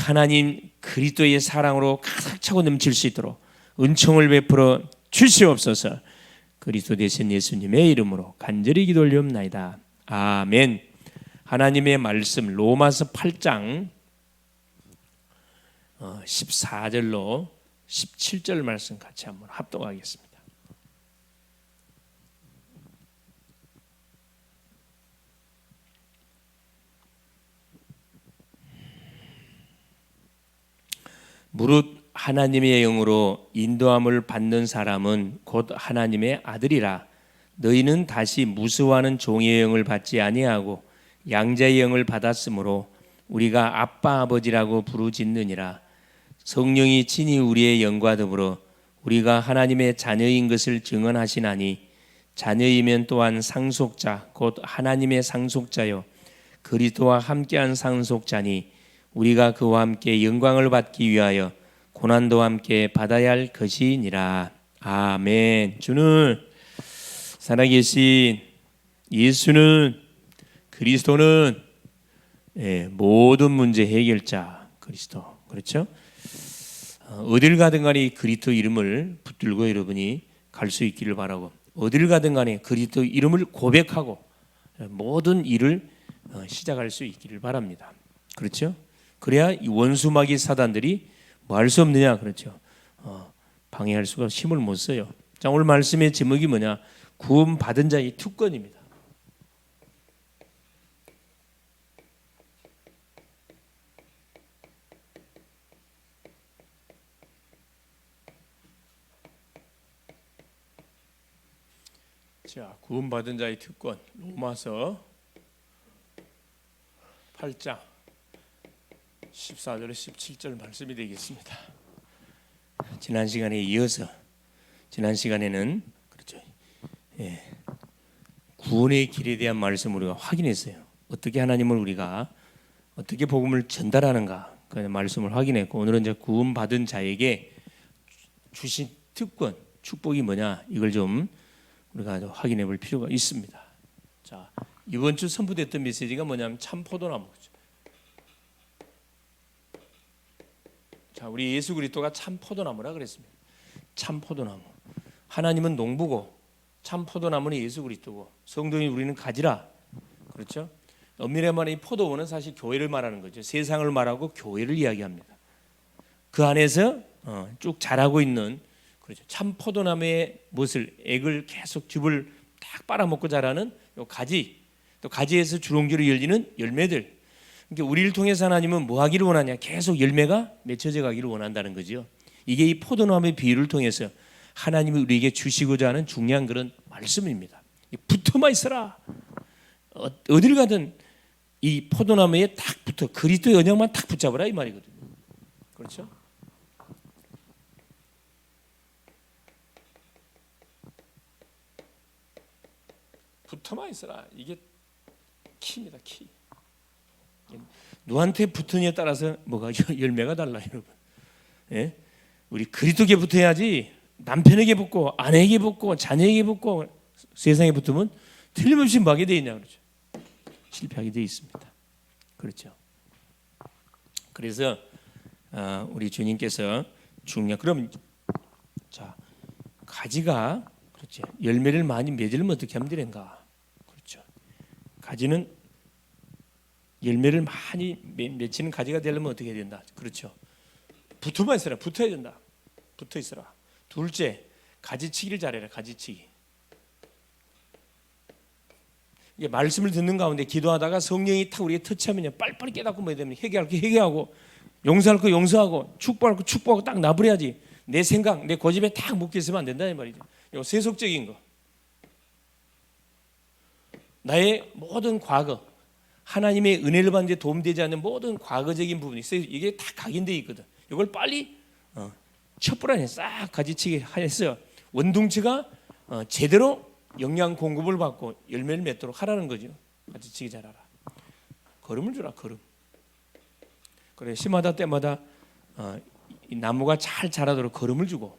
오직 하나님 그리스도의 사랑으로 가득 차고 넘칠 수 있도록 은총을 베풀어 주시옵소서. 그리스도 되신 예수님의 이름으로 간절히 기도 올리옵나이다. 아멘. 하나님의 말씀 로마서 8장 14절로 17절 말씀 같이 한번 합독하겠습니다. 무릇 하나님의 영으로 인도함을 받는 사람은 곧 하나님의 아들이라. 너희는 다시 무수하는 종의 영을 받지 아니하고 양자의 영을 받았으므로 우리가 아빠 아버지라고 부르짖느니라. 성령이 친히 우리의 영과 더불어 우리가 하나님의 자녀인 것을 증언하시나니 자녀이면 또한 상속자 곧 하나님의 상속자요 그리스도와 함께한 상속자니 우리가 그와 함께 영광을 받기 위하여 고난도 함께 받아야 할 것이니라. 아멘. 주는 살아계신 예수는 그리스도는 모든 문제 해결자 그리스도. 그렇죠? 어딜 가든 간에 그리스도 이름을 붙들고 여러분이 갈 수 있기를 바라고, 어딜 가든 간에 그리스도 이름을 고백하고 모든 일을 시작할 수 있기를 바랍니다. 그렇죠? 그래야 이 원수마귀 사단들이 뭐 할 수 없느냐. 그렇죠? 방해할 수가 힘을 못 써요. 자, 오늘 말씀의 제목이 뭐냐? 구원 받은 자의 특권입니다. 자, 구원받은 자의 특권 로마서 8장 14절 17절 말씀이 되겠습니다. 지난 시간에 이어서 지난 시간에는 그렇죠. 구원의 길에 대한 말씀을 우리가 확인했어요. 어떻게 하나님을 우리가 어떻게 복음을 전달하는가 그 말씀을 확인했고, 오늘은 이제 구원받은 자에게 주신 특권 축복이 뭐냐 이걸 좀 우리가 확인해 볼 필요가 있습니다. 자, 이번 주 선포됐던 메시지가 뭐냐면 참 포도나무죠. 자, 우리 예수 그리스도가 참 포도나무라 그랬습니다. 참 포도나무. 하나님은 농부고 참 포도나무는 예수 그리스도고 성도인 우리는 가지라. 그렇죠? 엄밀히 말하면 이 포도원은 사실 교회를 말하는 거죠. 세상을 말하고 교회를 이야기합니다. 그 안에서 쭉 자라고 있는 그렇죠. 참 포도나무의 무엇을 액을 계속 즙을 딱 빨아먹고 자라는 요 가지, 또 가지에서 주렁주렁 열리는 열매들. 그러니까 우리를 통해서 하나님은 뭐 하기를 원하냐? 계속 열매가 맺혀져 가기를 원한다는 거죠. 이게 이 포도나무의 비유를 통해서 하나님이 우리에게 주시고자 하는 중요한 그런 말씀입니다. 붙어만 있어라. 어딜 가든 이 포도나무에 딱 붙어 그리스도의 언약만 딱 붙잡으라 이 말이거든요. 그렇죠? 붙어만 있어라. 이게 키입니다. 키. 누구한테 붙으냐에 따라서 뭐가 열매가 달라 여러분. 예? 우리 그리스도께 붙어야지. 남편에게 붙고 아내에게 붙고 자녀에게 붙고 세상에 붙으면 틀림없이 뭐하게 돼 있냐 그렇죠. 실패하게 돼 있습니다. 그렇죠. 그래서 우리 주님께서 그럼 자 가지가 그렇죠. 열매를 많이 맺으려면 어떻게 하면 되는가? 그렇죠. 가지는 열매를 많이 맺히는 가지가 되려면 어떻게 해야 된다? 그렇죠. 붙어만 있어라. 붙어야 된다. 붙어 있어라. 둘째, 가지치기를 잘해라. 가지치기. 이게 말씀을 듣는 가운데 기도하다가 성령이 탁 우리에게 터치하면요, 빨리빨리 깨닫고 뭐 되면 회개할 거 회개하고, 용서할 거 용서하고, 축복할 거 축복하고 딱 놔버려야지. 내 생각, 내 고집에 딱 묶여 있으면 안 된다 이 말이죠. 이거 세속적인 거. 나의 모든 과거, 하나님의 은혜를 받는 데 도움되지 않는 모든 과거적인 부분이 있어요. 이게 다 각인되어 있거든. 이걸 빨리 촛불 안에 싹 가지치기 해서 원둥치가 제대로 영양 공급을 받고 열매를 맺도록 하라는 거죠. 가지치기 잘하라. 걸음을 주라. 걸음. 그래 시마다 때마다 이 나무가 잘 자라도록 걸음을 주고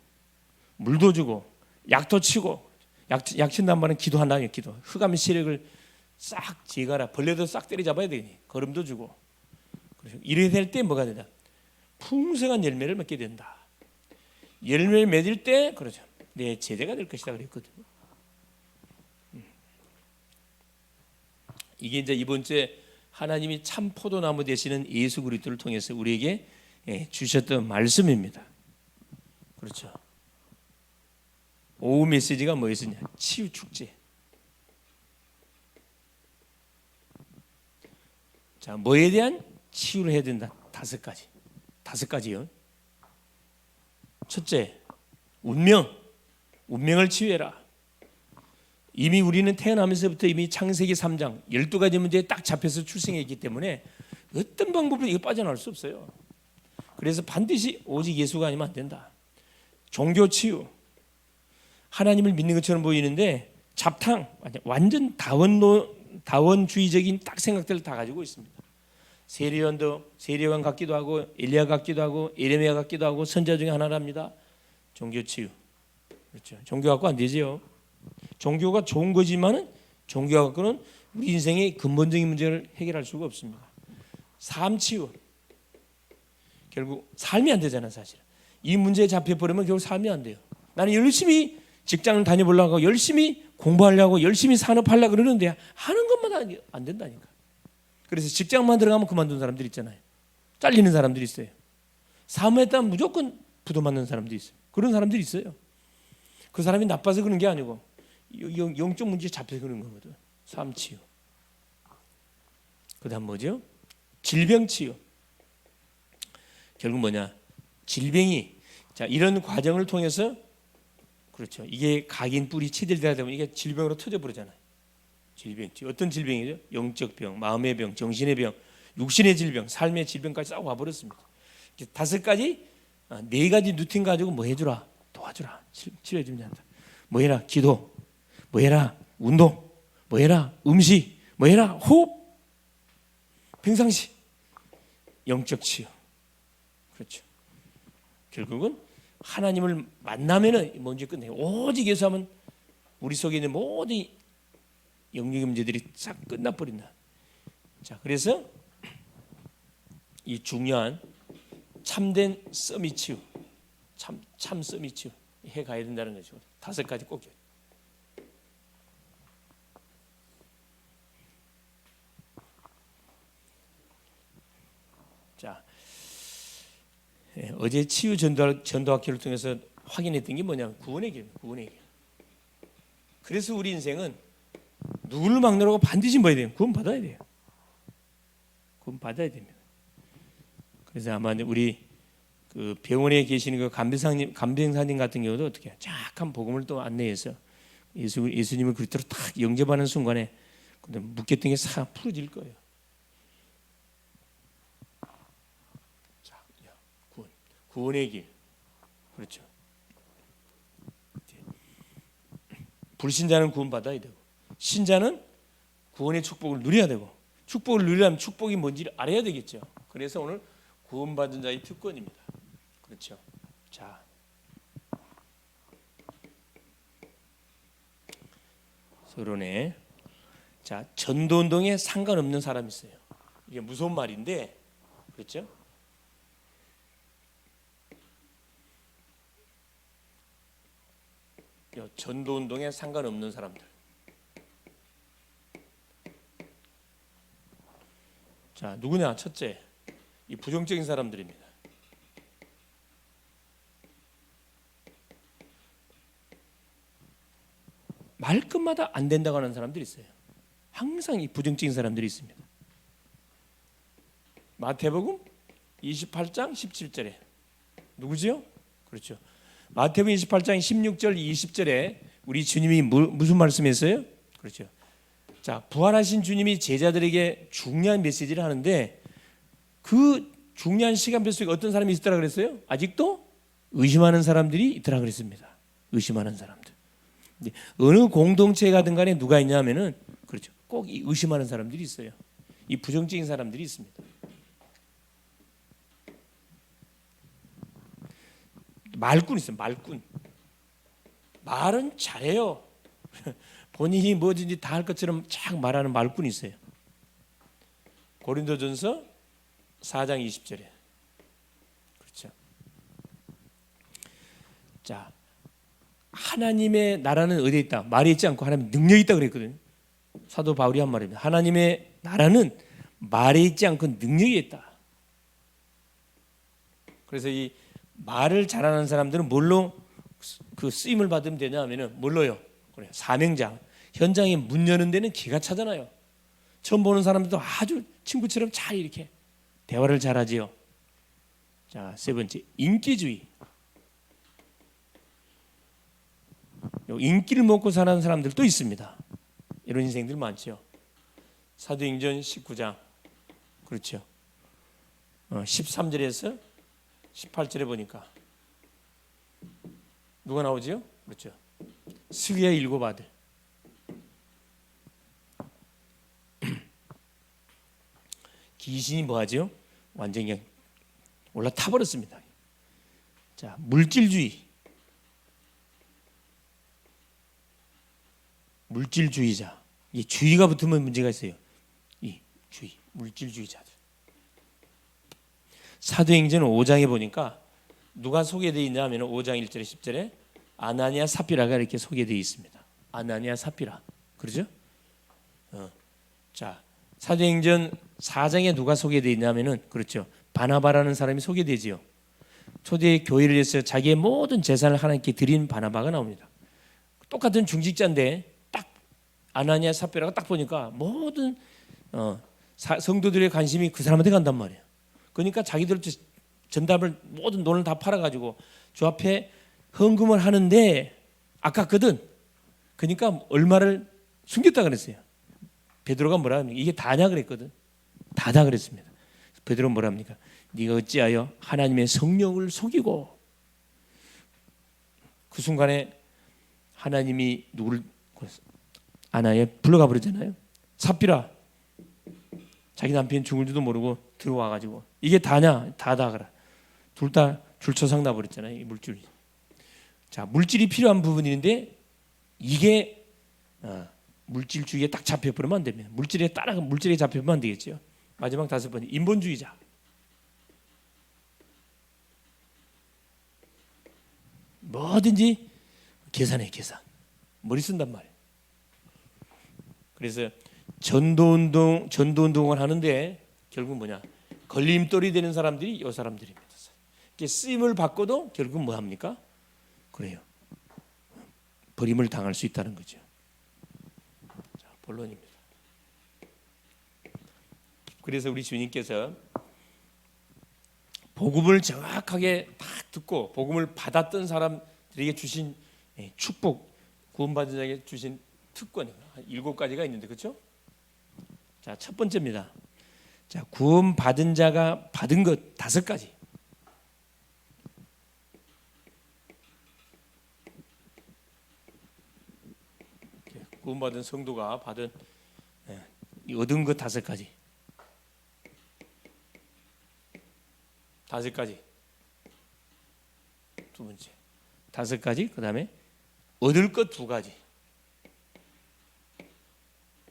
물도 주고 약도 치고 약 친단 말은 기도한다는 기도. 흑암의 세력을 싹 제거하라. 벌레도 싹 때려잡아야 되니 걸음도 주고. 그래서 이래야 될 때 뭐가 되냐? 풍성한 열매를 맺게 된다. 열매를 맺을 때 그러죠. 내 제자가 될 것이다 그랬거든요. 이게 이제 이번 주에 하나님이 참 포도나무 되시는 예수 그리스도를 통해서 우리에게 주셨던 말씀입니다. 그렇죠. 오후 메시지가 뭐였었냐? 치유 축제. 자, 뭐에 대한 치유를 해야 된다. 다섯 가지요. 첫째, 운명을 치유해라. 이미 우리는 태어나면서부터 이미 창세기 3장 12가지 문제에 딱 잡혀서 출생했기 때문에 어떤 방법으로 이거 빠져나올 수 없어요. 그래서 반드시 오직 예수가 아니면 안 된다. 종교 치유. 하나님을 믿는 것처럼 보이는데 잡탕, 완전 다원주의적인 딱 생각들을 다 가지고 있습니다. 세례요한 같기도 하고 엘리야 같기도 하고 예레미야 같기도 하고 선자 중에 하나랍니다. 종교 치유. 그렇죠. 종교 갖고 안 되지요. 종교가 좋은 거지만은 종교 갖고는 우리 인생의 근본적인 문제를 해결할 수가 없습니다. 삶 치유. 결국 삶이 안 되잖아 사실. 이 문제에 잡혀버리면 결국 삶이 안 돼요. 나는 열심히 직장을 다녀보려고 하고 열심히 공부하려고 열심히 산업하려고 그러는데 하는 것마다 안 된다니까. 그래서 직장만 들어가면 그만둔 사람들 있잖아요. 잘리는 사람들이 있어요. 사무했다면 무조건 부도맞는 사람들이 있어요. 그런 사람들이 있어요. 그 사람이 나빠서 그런 게 아니고 영적 문제에 잡혀서 그런 거거든. 삶 치유. 그 다음 뭐죠? 질병 치유. 결국 뭐냐? 질병이 자 이런 과정을 통해서 그렇죠. 이게 각인 뿌리 치들되다 보면 이게 질병으로 터져버리잖아요. 질병. 어떤 질병이죠? 영적 병, 마음의 병, 정신의 병, 육신의 질병, 삶의 질병까지 싹 와버렸습니다. 다섯 가지, 네 가지 루틴 가지고 뭐 해주라, 도와주라, 치료해주면 된다. 뭐 해라, 기도, 뭐 해라, 운동, 뭐 해라, 음식, 뭐 해라, 호흡, 평상시, 영적 치유. 그렇죠. 결국은 하나님을 만나면은 뭔지 끝내요. 오직 예수 하면 우리 속에 있는 모든 영적인 문제들이 싹 끝나버린다. 자, 그래서 이 중요한 참된 서밋 치유, 참 서밋 치유 해 가야 된다는 거죠. 다섯 가지 꼭. 자, 어제 치유 전도학교를 통해서 확인했던 게 뭐냐면 구원의 길입니다. 구원의 길. 그래서 우리 인생은 누구를 막느라고 반드시 뭐야 돼요? 구원 받아야 돼요. 구원 받아야 됩니다. 그래서 아마 우리 그 병원에 계시는 그 간병사님 같은 경우도 어떻게 해요? 착한 복음을 또 안내해서 예수님을 그리스도로 딱 영접하는 순간에 묶였던 게 싹 풀어질 거예요. 자, 구원의 길. 그렇죠. 불신자는 구원 받아야 되고 신자는 구원의 축복을 누려야 되고 축복을 누리려면 축복이 뭔지를 알아야 되겠죠. 그래서 오늘 구원받은 자의 특권입니다. 그렇죠. 자, 서론에 자 전도운동에 상관없는 사람이 있어요. 이게 무서운 말인데 그렇죠. 전도운동에 상관없는 사람들. 자, 누구냐? 첫째, 이 부정적인 사람들입니다. 말끝마다 안 된다고 하는 사람들이 있어요. 항상 이 부정적인 사람들이 있습니다. 마태복음 28장 17절에 누구지요? 그렇죠. 마태복음 28장 16절 20절에 우리 주님이 무슨 말씀했어요? 그렇죠. 자, 부활하신 주님이 제자들에게 중요한 메시지를 하는데 그 중요한 시간표 속에 어떤 사람이 있더라 그랬어요? 아직도 의심하는 사람들이 있더라 그랬습니다. 의심하는 사람들. 어느 공동체에 가든 간에 누가 있냐면은 그렇죠. 꼭 이 의심하는 사람들이 있어요. 이 부정적인 사람들이 있습니다. 말꾼 있어요. 말꾼. 말은 잘해요. 본인이 뭐든지 다 할 것처럼 쫙 말하는 말꾼이 있어요. 고린도전서 4장 20절에 자, 하나님의 나라는 어디에 있다? 말에 있지 않고 하나님 능력이 있다 그랬거든요. 사도 바울이 한 말입니다. 하나님의 나라는 말에 있지 않고 능력이 있다. 그래서 이 말을 잘하는 사람들은 뭘로 그 쓰임을 받으면 되냐 하면은 뭘로요? 그래, 사명자. 현장에 문 여는 데는 기가 차잖아요. 처음 보는 사람들도 아주 친구처럼 잘 이렇게 대화를 잘하지요. 자, 세 번째, 인기주의. 인기를 먹고 사는 사람들도 있습니다. 이런 인생들 많죠. 사도행전 19장 그렇죠. 13절에서 18절에 보니까 누가 나오지요? 그렇죠. 스기의 7 아들. 귀신이 뭐하죠? 완전히 그냥 올라타 버렸습니다. 자, 물질주의. 물질주의자. 이 주의가 붙으면 문제가 있어요. 이 주의, 물질주의자들. 사도행전 5장에 보니까 누가 소개되어 있냐 하면 5장 1절에 10절에 아나니아 삽비라가 이렇게 소개되어 있습니다. 아나니아 삽비라. 그렇죠? 자, 사도행전 4장에 누가 소개되어 있냐면은 그렇죠. 바나바라는 사람이 소개되지요. 초대 교회를 위해서 자기의 모든 재산을 하나님께 드린 바나바가 나옵니다. 똑같은 중직자인데 딱 아나니아 삽비라가 딱 보니까 모든 성도들의 관심이 그 사람한테 간단 말이에요. 그러니까 자기들 전답을 모든 돈을 다 팔아가지고 주 앞에 헌금을 하는데 아깝거든. 그러니까 얼마를 숨겼다 그랬어요. 베드로가 뭐라 합니까? 이게 다냐 그랬거든. 다다 그랬습니다. 베드로는 뭐라 합니까? 네가 어찌하여 하나님의 성령을 속이고. 그 순간에 하나님이 누구를 아나에 불러가 버리잖아요. 삽비라. 자기 남편 죽을 줄도 모르고 들어와가지고 이게 다냐? 다다 그래. 둘 다 줄쳐상 나버렸잖아요. 이 물질이. 자, 물질이 필요한 부분인데 이게 물질주의에 딱 잡혀버리면 안 됩니다. 물질에 따라가 물질에 잡혀버리면 안 되겠죠. 마지막 5번째, 인본주의자. 뭐든지 계산해, 계산. 머리 쓴단 말이에요. 그래서 전도운동을 하는데 결국 뭐냐? 걸림돌이 되는 사람들이 이 사람들입니다. 이렇게 쓰임을 받고도 결국 뭐 합니까? 그래요. 버림을 당할 수 있다는 거죠. 자, 본론입니다. 그래서 우리 주님께서 복음을 정확하게 딱 듣고 복음을 받았던 사람들에게 주신 축복, 구원받은 자에게 주신 특권이 7가지가 있는데 그렇죠? 자, 첫 번째입니다. 자, 구원받은 자가 받은 것 5가지. 구원받은 성도가 받은 얻은 것 5가지. 5가지. 두 번째 5가지. 그 다음에 얻을 것 2가지.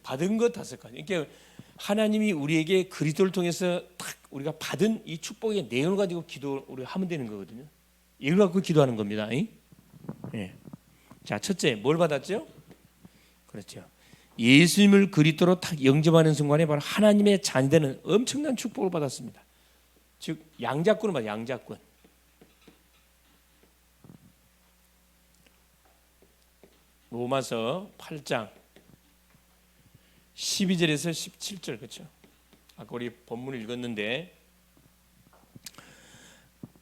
받은 것 5가지. 그러니까 하나님이 우리에게 그리스도를 통해서 딱 우리가 받은 이 축복의 내용을 가지고 기도 우리가 하면 되는 거거든요. 이걸 갖고 기도하는 겁니다. 네. 자, 첫째 뭘 받았죠? 그렇죠. 예수님을 그리스도로 딱 영접하는 순간에 바로 하나님의 자녀되는 엄청난 축복을 받았습니다. 즉 양자권을 받아요. 양자권. 로마서 8장 12절에서 17절 그렇죠. 아까 우리 본문을 읽었는데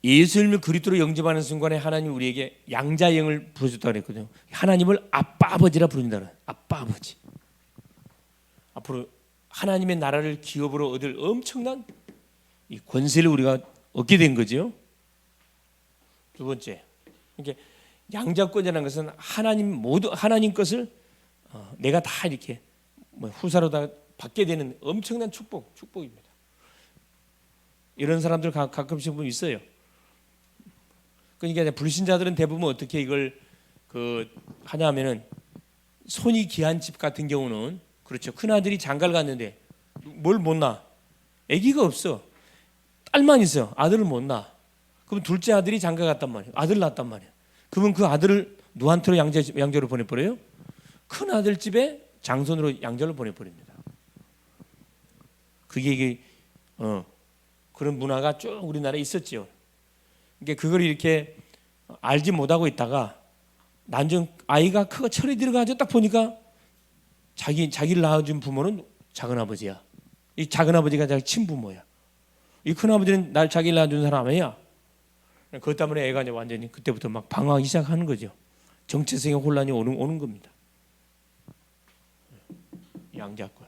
예수님을 그리스도로 영접하는 순간에 하나님 우리에게 양자형을 부르셨다고 그랬거든요. 하나님을 아빠 아버지라 부른다 그래요. 아빠 아버지. 앞으로 하나님의 나라를 기업으로 얻을 엄청난 이 권세를 우리가 얻게 된 거죠. 두 번째, 이게 양자권이라는 것은 하나님 모두 하나님 것을 내가 다 이렇게 후사로 다 받게 되는 엄청난 축복입니다. 이런 사람들 가끔씩 보면 있어요. 그러니까 불신자들은 대부분 어떻게 이걸 하냐면은 손이 귀한 집 같은 경우는 그렇죠. 큰 아들이 장가를 갔는데 뭘 못 낳아? 아기가 없어. 딸만 있어. 아들을 못 낳아. 그럼 둘째 아들이 장가 갔단 말이에요. 아들 낳았단 말이에요. 그러면 그 아들을 누한테로 양자로 보내버려요? 큰 아들 집에 장손으로 양자로 보내버립니다. 그게 이게 그런 문화가 쭉 우리나라에 있었지요. 그러니까 그걸 이렇게 알지 못하고 있다가 나중 아이가 크고 철이 들어가지고 딱 보니까 자기를 낳아준 부모는 작은아버지야. 이 작은아버지가 자기 친부모야. 이 큰아버지는 자기를 낳아준 사람 아니야. 그것 때문에 애가 이제 완전히 그때부터 막 방황하기 시작하는 거죠. 정체성의 혼란이 오는 겁니다. 양자권.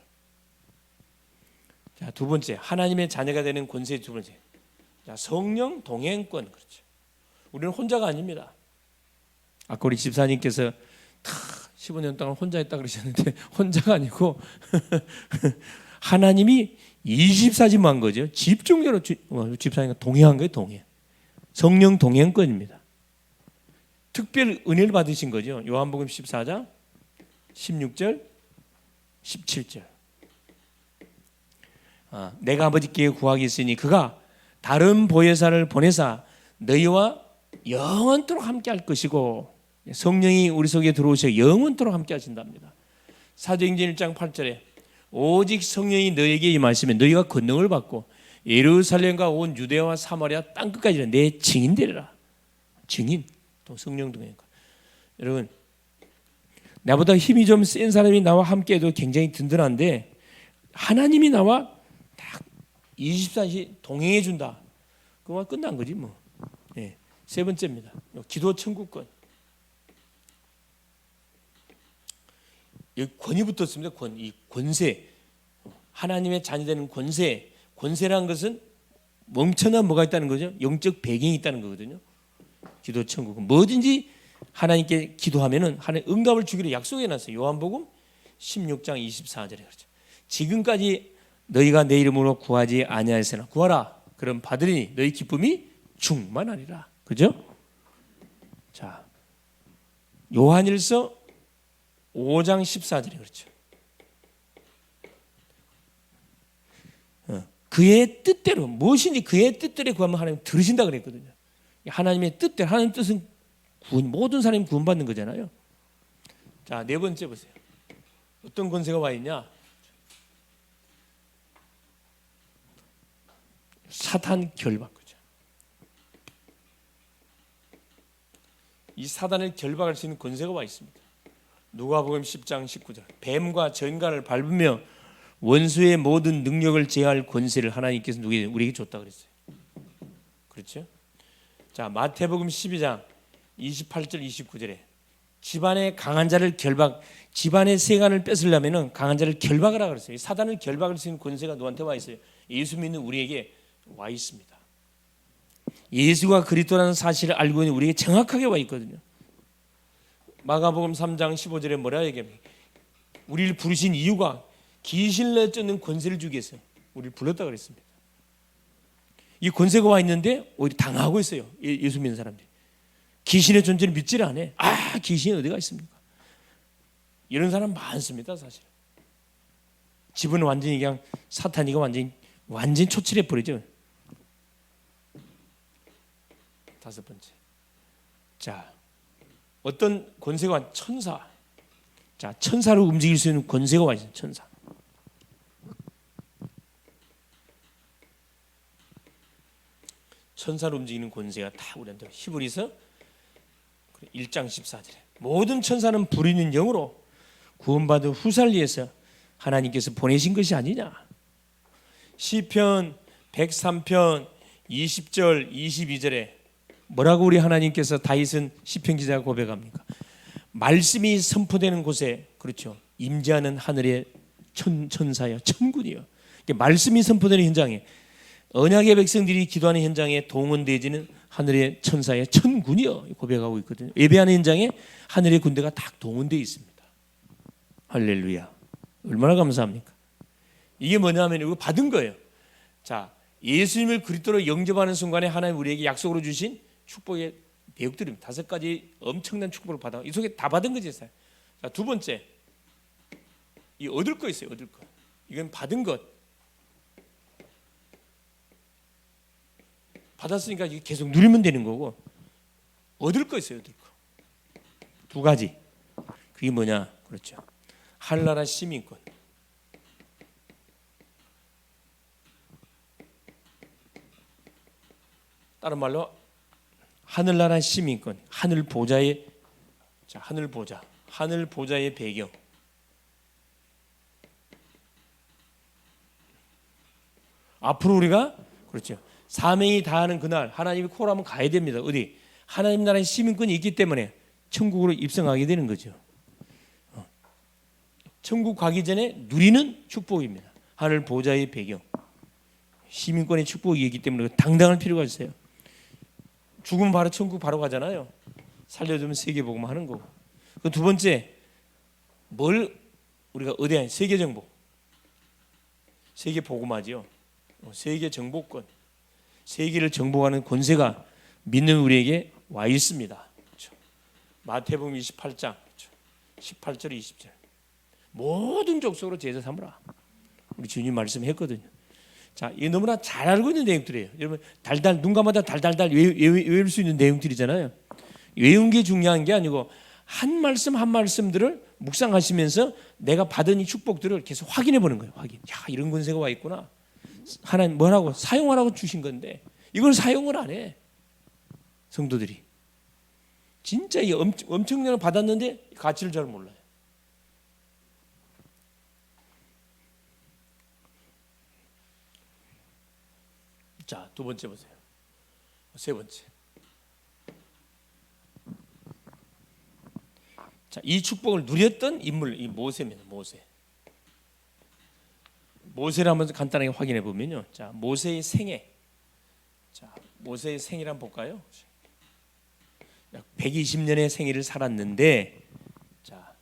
자, 두 번째, 하나님의 자녀가 되는 권세 두 번째. 자, 성령 동행권. 그렇죠. 우리는 혼자가 아닙니다. 아까 우리 집사님께서 다 15년 동안 혼자 했다 그러셨는데 혼자가 아니고 하나님이 24지만 한 거죠. 집중적으로 집사님과 동행한 거예요. 동행. 성령 동행권입니다. 특별 은혜를 받으신 거죠. 요한복음 14장 16절 17절. 내가 아버지께 구하겠으니 그가 다른 보혜사를 보내사 너희와 영원토록 함께 할 것이고, 성령이 우리 속에 들어오셔 영원토록 함께 하신답니다. 사도행전 1장 8절에 오직 성령이 너에게 임하시면 너희가 권능을 받고 예루살렘과 온 유대와 사마리아 땅끝까지 내 증인 되리라. 증인, 또 성령 동행권. 여러분, 나보다 힘이 좀 센 사람이 나와 함께해도 굉장히 든든한데 하나님이 나와 딱 24시 동행해 준다. 그만 끝난 거지 뭐. 네. 세 번째입니다. 기도 천국권. 여기 권이 붙었습니다. 이 권세. 하나님의 자녀되는 권세. 권세라는 것은 멈춰나 뭐가 있다는 거죠? 영적 배경이 있다는 거거든요. 기도 천국은 뭐든지 하나님께 기도하면은 하나님 응답을 주기로 약속해 놨어요. 요한복음 16장 24절에 그렇죠. 지금까지 너희가 내 이름으로 구하지 아니하였으나 구하라. 그럼 받으리니 너희 기쁨이 충만하리라. 그죠? 자, 요한일서 5장 14절에 그렇죠. 그의 뜻대로 무엇인지 그의 뜻대로 구하면 하나님 들으신다 그랬거든요. 하나님의 뜻대로, 하나님 뜻은 모든 사람이 구원받는 거잖아요. 자, 네 번째 보세요. 어떤 권세가 와 있냐? 사탄 결박거죠. 이 사단을 결박할 수 있는 권세가 와 있습니다. 누가복음 10장 19절. 뱀과 전갈을 밟으며 원수의 모든 능력을 제어할 권세를 하나님께서 우리에게 줬다 그랬어요. 그렇죠? 자, 마태복음 12장 28절 29절에 집안의 강한 자를 집안의 세간을 뺏으려면은 강한 자를 결박하라 그랬어요. 사단을 결박할 수 있는 권세가 너한테 와 있어요. 예수 믿는 우리에게 와 있습니다. 예수가 그리스도라는 사실을 알고 있는 우리에게 정확하게 와 있거든요. 마가복음 3장 15절에 뭐라 얘기합니까? 우리를 부르신 이유가 귀신을 내쫓는 권세를 주기 위해서 우리를 불렀다 그랬습니다. 이 권세가 와 있는데 오히려 당하고 있어요. 예수 믿는 사람들이. 귀신의 존재를 믿지를 않아. 귀신이 어디가 있습니까? 이런 사람 많습니다. 사실. 집은 완전히 그냥 사탄이가 완전히 초칠해 버리죠. 다섯 번째. 자, 어떤 권세가 와? 천사. 자, 천사를 움직일 수 있는 권세가 와 있어요. 천사. 천사를 움직이는 권세가 다 우리한테 히브리서 1장 14절에 모든 천사는 부리는 영으로 구원받은 후사를 위해서 하나님께서 보내신 것이 아니냐. 시편 103편 20절 22절에 뭐라고 우리 하나님께서 다윗은 시편 기자가 고백합니까? 말씀이 선포되는 곳에 그렇죠. 임재하는 하늘의 천사여 천군이요. 말씀이 선포되는 현장에 언약의 백성들이 기도하는 현장에 동원되어지는 하늘의 천사의 천군이요 고백하고 있거든요. 예배하는 현장에 하늘의 군대가 다 동원되어 있습니다. 할렐루야. 얼마나 감사합니까? 이게 뭐냐면 이거 받은 거예요. 자, 예수님을 그리스도로 영접하는 순간에 하나님 우리에게 약속으로 주신 축복의 내역들입니다. 5가지 엄청난 축복을 받아. 이 속에 다 받은 거지. 자, 두 번째, 이 얻을 거 있어요. 얻을 거. 이건 받은 것. 받았으니까 계속 누리면 되는 거고 얻을 거 있어요. 얻을 거. 두 가지. 그게 뭐냐? 그렇죠. 하늘나라 시민권. 다른 말로 하늘나라 시민권. 하늘 보좌의 하늘 보좌의 배경. 앞으로 우리가 그렇죠. 사명이 다하는 그날 하나님이 콜하면 가야 됩니다. 어디? 하나님 나라의 시민권이 있기 때문에 천국으로 입성하게 되는 거죠. 천국 가기 전에 누리는 축복입니다. 하늘 보좌의 배경. 시민권의 축복이 있기 때문에 당당할 필요가 있어요. 죽으면 바로 천국 바로 가잖아요. 살려두면 세계복음 하는 거고. 그 두 번째, 뭘 우리가 의대한 세계 정복, 세계 복음화지요. 세계 정복권, 세계를 정복하는 권세가 믿는 우리에게 와 있습니다. 그렇죠. 마태복음 28장 18절 20절 모든 족속으로 제자 삼으라. 우리 주님 말씀했거든요. 자, 이게 너무나 잘 알고 있는 내용들이에요. 여러분 달달 눈 감아다 달달달 외울 수 있는 내용들이잖아요. 외운 게 중요한 게 아니고 한 말씀 한 말씀들을 묵상하시면서 내가 받은 이 축복들을 계속 확인해 보는 거예요. 확인. 야, 이런 권세가 와 있구나. 하나님 뭐라고 사용하라고 주신 건데 이걸 사용을 안 해. 성도들이 진짜 이 엄청난 걸 받았는데 가치를 잘 몰라요. 자, 두 번째 보세요. 세 번째. 자, 이 축복을 누렸던 인물, 이 모세입니다. 모세를 한번 간단하게 확인해 보면요. 자, 모세의 생애. 자, 모세의 생애를 한번 볼까요? 약 120년의 생애를 살았는데, 자,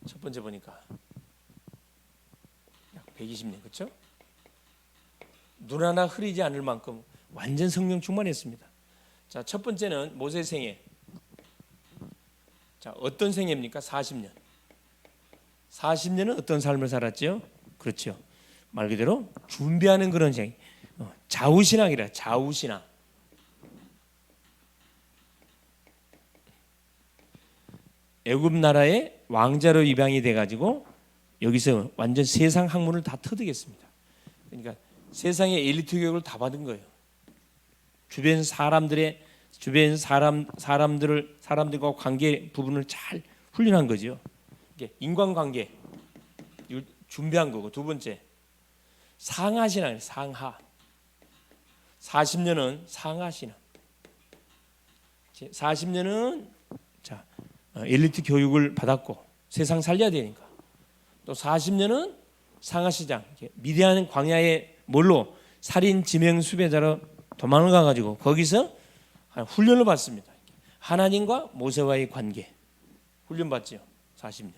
첫 번째 보니까 약 120년, 그렇죠? 눈 하나 흐리지 않을 만큼 완전 성령 충만했습니다. 자, 첫 번째는 모세의 생애. 자, 어떤 생애입니까? 40년. 40년은 어떤 삶을 살았죠? 그렇죠. 말 그대로 준비하는 그런 생애. 좌우신앙이라 좌우신앙. 애굽 나라의 왕자로 입양이 돼가지고 여기서 완전 세상 학문을 다 터득했습니다. 그러니까 세상의 엘리트 교육을 다 받은 거예요. 주변 사람들과 관계 부분을 잘 훈련한 거죠. 인간관계 준비한 거고. 두 번째 상하신앙, 상하. 40년은 상하신앙. 40년은 자, 엘리트 교육을 받았고 세상 살려야 되니까. 또 40년은 상하시장, 미대한 광야에 뭘로 살인 지명 수배자로 도망을 가가지고 거기서 훈련을 받습니다. 하나님과 모세와의 관계 훈련 받죠. 40년.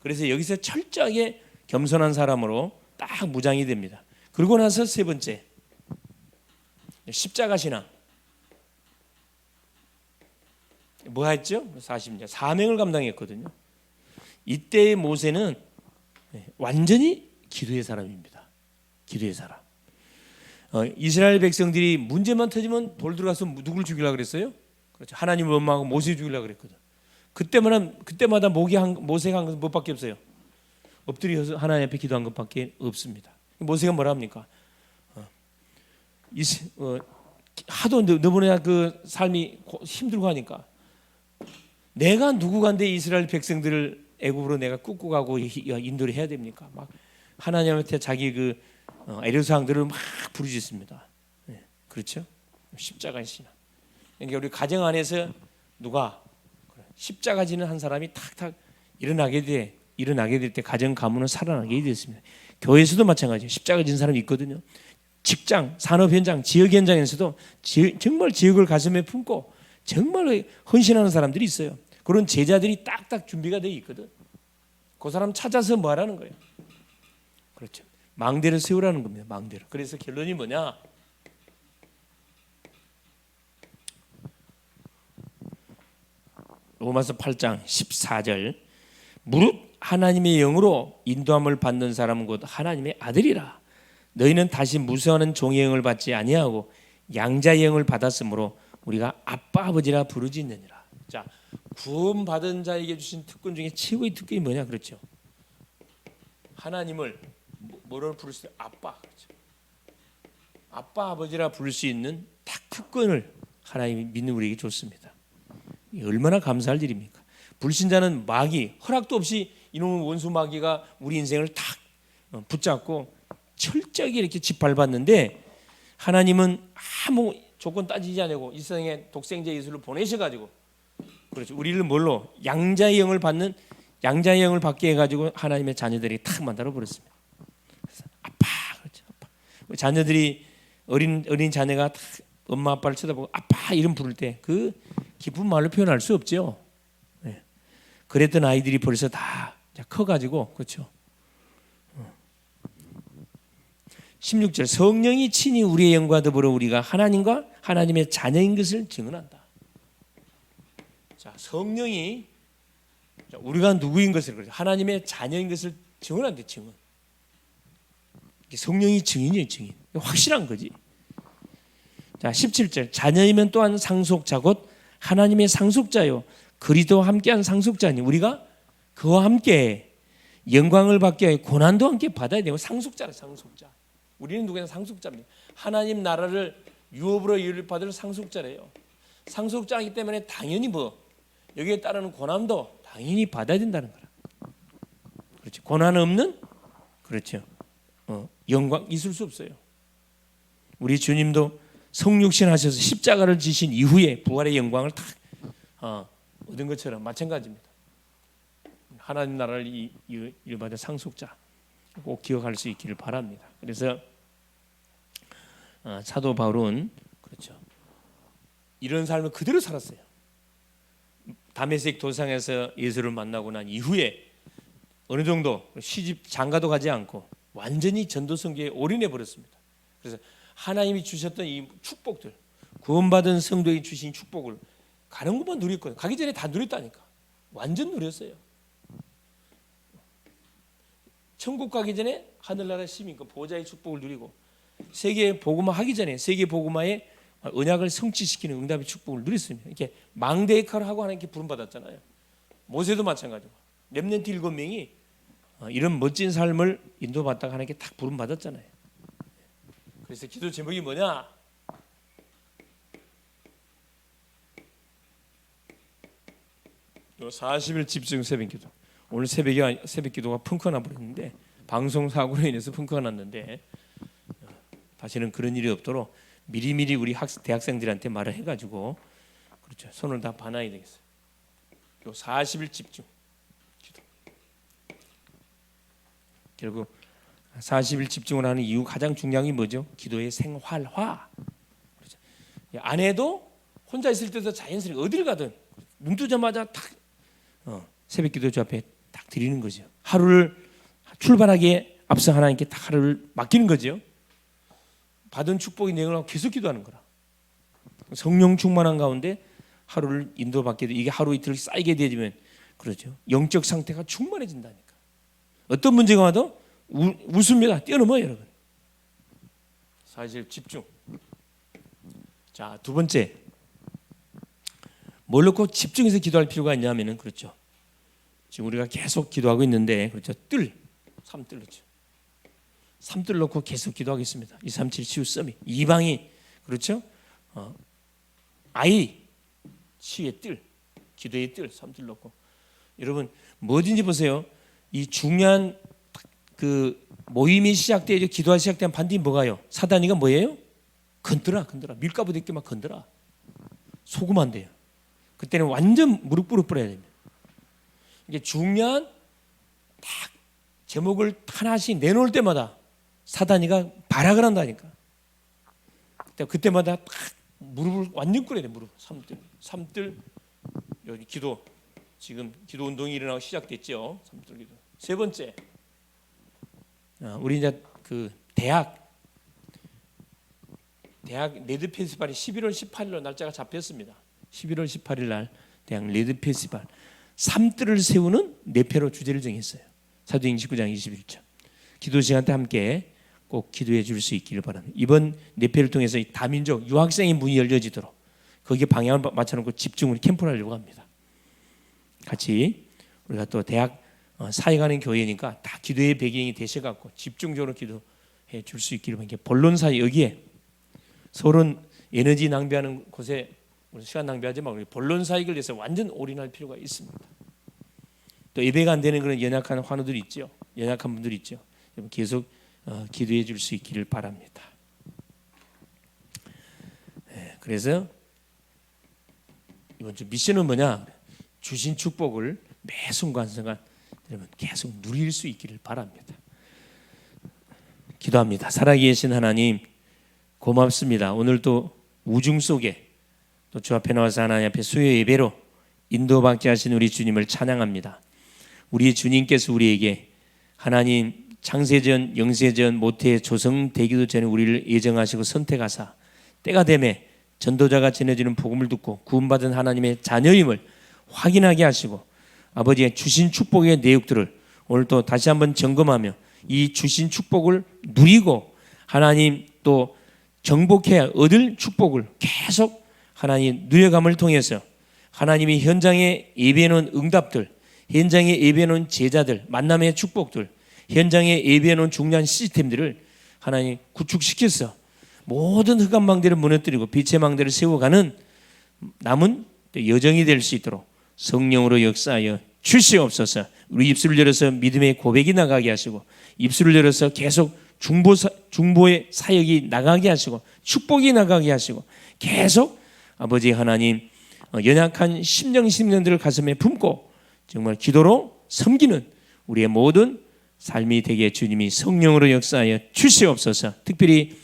그래서 여기서 철저하게 겸손한 사람으로 딱 무장이 됩니다. 그러고 나서 세 번째 십자가 신앙. 뭐 했죠? 40년 사명을 감당했거든요. 이때의 모세는 완전히 기도의 사람입니다. 기도의 사람. 이스라엘 백성들이 문제만 터지면 돌 들어가서 누구를 죽이려고 그랬어요? 그렇죠. 하나님을 원망하고 모세 죽이려고 그랬거든. 그때마다 모세가 한 것은 뭐밖에 없어요? 엎드려서 하나님 앞에 기도한 것밖에 없습니다. 모세가 뭐라 합니까? 하도 너무나 그 삶이 힘들고 하니까 내가 누구간데 이스라엘 백성들을 애굽으로 내가 끌고 가고 인도를 해야 됩니까? 막 하나님한테 자기 그 애로사항들을 막 부르짖습니다. 네, 그렇죠? 십자가의 신앙. 그러니까 우리 가정 안에서 누가 십자가 지는 한 사람이 탁탁 일어나게 될 때 가정 가문은 살아나게 되었습니다. 교회에서도 마찬가지예요. 십자가 진 사람이 있거든요. 직장, 산업 현장, 지역 현장에서도 정말 지역을 가슴에 품고 정말 헌신하는 사람들이 있어요. 그런 제자들이 딱딱 준비가 되어 있거든. 그 사람 찾아서 뭐 하라는 거예요? 그렇죠. 망대를 세우라는 겁니다. 망대를. 그래서 결론이 뭐냐? 로마서 8장 14절 무릇 하나님의 영으로 인도함을 받는 사람은 곧 하나님의 아들이라. 너희는 다시 무서워하는 종의 영을 받지 아니하고 양자의 영을 받았으므로 우리가 아빠 아버지라 부르짖느니라. 자, 구원받은 자에게 주신 특권 중에 최고의 특권이 뭐냐 그렇죠. 하나님을 뭐로 부를 수 있어요? 아빠. 그렇죠. 아빠 아버지라 부를 수 있는 딱 특권을 하나님이 믿는 우리에게 줬습니다. 얼마나 감사할 일입니까? 불신자는 마귀 허락도 없이 이놈의 원수 마귀가 우리 인생을 탁 붙잡고 철저하게 이렇게 짓밟았는데 하나님은 아무 조건 따지지 않고 이 세상에 독생자 예수를 보내셔가지고 그렇죠. 우리를 뭘로 양자의 영을 받게 해가지고 하나님의 자녀들이 탁 만들어 버렸습니다. 그래서 아빠 그렇죠. 아빠. 자녀들이 어린 자녀가 탁 엄마 아빠를 쳐다보고 아빠 이름 부를 때 그 기쁜 말로 표현할 수 없죠. 네. 그랬던 아이들이 벌써 다 커가지고 그렇죠. 16절 성령이 친히 우리의 영과 더불어 우리가 하나님과 하나님의 자녀인 것을 증언한다. 자, 성령이 우리가 누구인 것을 그렇죠. 하나님의 자녀인 것을 증언한대. 증언. 성령이 증인이에요. 증인. 확실한 거지. 자, 17절 자녀이면 또한 상속자 곧 하나님의 상속자요 그리스도와 함께한 상속자니 우리가 그와 함께 영광을 받게 하여 고난도 함께 받아야 되고 상속자라. 상속자. 우리는 누구나 상속자입니다. 하나님 나라를 유업으로 받을 상속자래요. 상속자이기 때문에 당연히 여기에 따르는 고난도 당연히 받아야 된다는 거라. 그렇죠. 고난 없는 그렇죠. 영광 있을 수 없어요. 우리 주님도 성육신 하셔서 십자가를 지신 이후에 부활의 영광을 다 얻은 것처럼 마찬가지입니다. 하나님 나라를 이루받은 상속자 꼭 기억할 수 있기를 바랍니다. 그래서 사도 바울은 그렇죠. 이런 삶을 그대로 살았어요. 다메섹 도상에서 예수를 만나고 난 이후에 어느 정도 시집 장가도 가지 않고 완전히 전도 선교에 올인해 버렸습니다. 그래서 하나님이 주셨던 이 축복들, 구원받은 성도에게 주신 축복을 가는 것만 누렸거든요. 가기 전에 다 누렸다니까. 완전 누렸어요. 천국 가기 전에 하늘나라 시민과 보호자의 축복을 누리고 세계 복음화 하기 전에 세계 복음화의 언약을 성취시키는 응답의 축복을 누렸습니다. 이렇게 망대 역할을 하고 하나님께 부름 받았잖아요. 모세도 마찬가지고 렘넌트 7명이 이런 멋진 삶을 인도받다가 하나님께 딱 부름 받았잖아요. 그래서 기도 제목이 뭐냐? 요 40일 집중 새벽기도. 오늘 새벽기도가 펑크가 나버렸는데 방송 사고로 인해서 펑크가 났는데 다시는 그런 일이 없도록 미리미리 우리 대학생들한테 말을 해가지고 그렇죠. 손을 다 봐놔야 되겠어요. 요 40일 집중 기도. 결국 40일 집중을 하는 이유 가장 중요한 게 뭐죠? 기도의 생활화. 그렇죠. 아내도 혼자 있을 때도 자연스럽게 어딜 가든 눈 뜨자마자 딱 새벽 기도주 앞에 딱 드리는 거죠. 하루를 출발하기에 앞서 하나님께 딱 하루를 맡기는 거죠. 받은 축복의 내용을 계속 기도하는 거라. 성령 충만한 가운데 하루를 인도받게 돼. 이게 하루 이틀 쌓이게 되면 그렇죠. 영적 상태가 충만해진다니까. 어떤 문제가 와도 웃습니다. 뛰어넘어요, 여러분. 사실 집중. 자, 두 번째. 뭘 놓고 집중해서 기도할 필요가 있냐면은 그렇죠. 지금 우리가 계속 기도하고 있는데 그렇죠. 삼뜰 그렇죠. 삼뜰 놓고 계속 기도하겠습니다. 237 치유 서밋. 이방이 그렇죠. 아이 치유의 뜰, 기도의 뜰, 삼뜰 놓고. 여러분 뭐든지 보세요. 이 중요한 그 모임이 시작되죠. 기도가 시작되면 반드시 뭐가요? 사단이가 뭐예요? 건드라. 밀가부 있게 막 건드라. 속으면 안 돼요. 그때는 완전 무릎 꿇어야 됩니다. 이게 중요한 딱 제목을 하나씩 내놓을 때마다 사단이가 발악을 한다니까. 그때마다 딱 무릎을 완전 꿇어야 돼. 무릎 삼뜰 여기 기도 지금 기도 운동이 일어나고 시작됐죠. 삼뜰 기도. 세 번째, 우리 이제 그 대학 레드 페스티벌이 11월 18일로 날짜가 잡혔습니다. 11월 18일 날 대학 레드 페스티벌 삼뜰을 세우는 내패로 주제를 정했어요. 사도행전 19장 21절. 기도 시간 때 함께 꼭 기도해 줄 수 있기를 바랍니다. 이번 내패를 통해서 이 다민족 유학생의 문이 열려지도록 거기에 방향을 맞춰놓고 집중을 캠프를 하려고 합니다. 같이 우리가 또 대학 사역하는 교회니까 다 기도의 배경이 되셔갖고 집중적으로 기도해 줄 수 있기를 바랍니다. 본론사 여기에 서론 에너지 낭비하는 곳에 시간 낭비하지 말고 본론 사역을 위해서 완전 올인할 필요가 있습니다. 또 예배가 안 되는 그런 연약한 환우들이 있죠. 연약한 분들이 있죠. 계속 기도해 줄 수 있기를 바랍니다. 그래서 이번 주 미션은 뭐냐? 주신 축복을 매 순간순간 여러분 계속 누릴 수 있기를 바랍니다. 기도합니다. 살아계신 하나님 고맙습니다. 오늘도 우중 속에 또 주 앞에 나와서 하나님 앞에 수요 예배로 인도받게 하신 우리 주님을 찬양합니다. 우리 주님께서 우리에게 하나님 창세전, 영세전, 모태, 조성 되기도 전에 우리를 예정하시고 선택하사 때가 되매 전도자가 전해지는 복음을 듣고 구원받은 하나님의 자녀임을 확인하게 하시고 아버지의 주신 축복의 내용들을 오늘 또 다시 한번 점검하며 이 주신 축복을 누리고 하나님 또 정복해야 얻을 축복을 계속 하나님 누려감을 통해서 하나님이 현장에 예배해놓은 응답들, 현장에 예배해놓은 제자들, 만남의 축복들, 현장에 예배해놓은 중요한 시스템들을 하나님 구축시켜서 모든 흑암 망대를 무너뜨리고 빛의 망대를 세워가는 남은 여정이 될 수 있도록 성령으로 역사하여 주시옵소서. 우리 입술을 열어서 믿음의 고백이 나가게 하시고 입술을 열어서 계속 중보의 사역이 나가게 하시고 축복이 나가게 하시고 계속 아버지 하나님 연약한 심령들을 가슴에 품고 정말 기도로 섬기는 우리의 모든 삶이 되게 주님이 성령으로 역사하여 주시옵소서. 특별히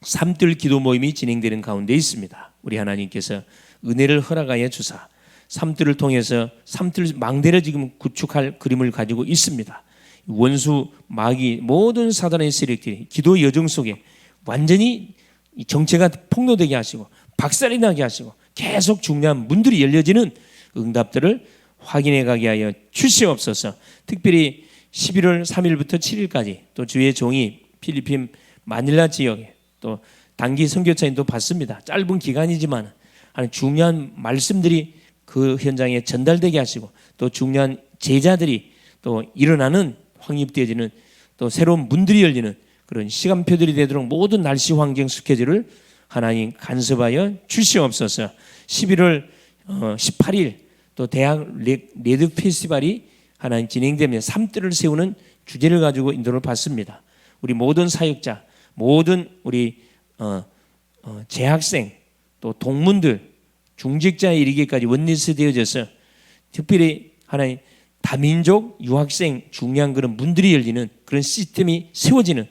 삼들 기도 모임이 진행되는 가운데 있습니다. 우리 하나님께서 은혜를 허락하여 주사 삼들을 통해서 삼들 망대를 지금 구축할 그림을 가지고 있습니다. 원수, 마귀, 모든 사단의 세력들이 기도 여정 속에 완전히 정체가 폭로되게 하시고 박살이 나게 하시고 계속 중요한 문들이 열려지는 응답들을 확인해 가게 하여 주시옵소서. 특별히 11월 3일부터 7일까지 또 주의 종이 필리핀 마닐라 지역에 또 단기 선교차인도 받습니다. 짧은 기간이지만 중요한 말씀들이 그 현장에 전달되게 하시고 또 중요한 제자들이 또 일어나는 확립되어지는 또 새로운 문들이 열리는 그런 시간표들이 되도록 모든 날씨 환경 스케줄을 하나님 간섭하여 주시옵소서. 11월 18일 또 대학 레드 페스티벌이 하나님 진행되며 삼뜰을 세우는 주제를 가지고 인도를 받습니다. 우리 모든 사역자, 모든 우리 재학생 또 동문들 중직자에 이르기까지 원리스 되어져서 특별히 하나님 다민족 유학생 중요한 그런 문들이 열리는 그런 시스템이 세워지는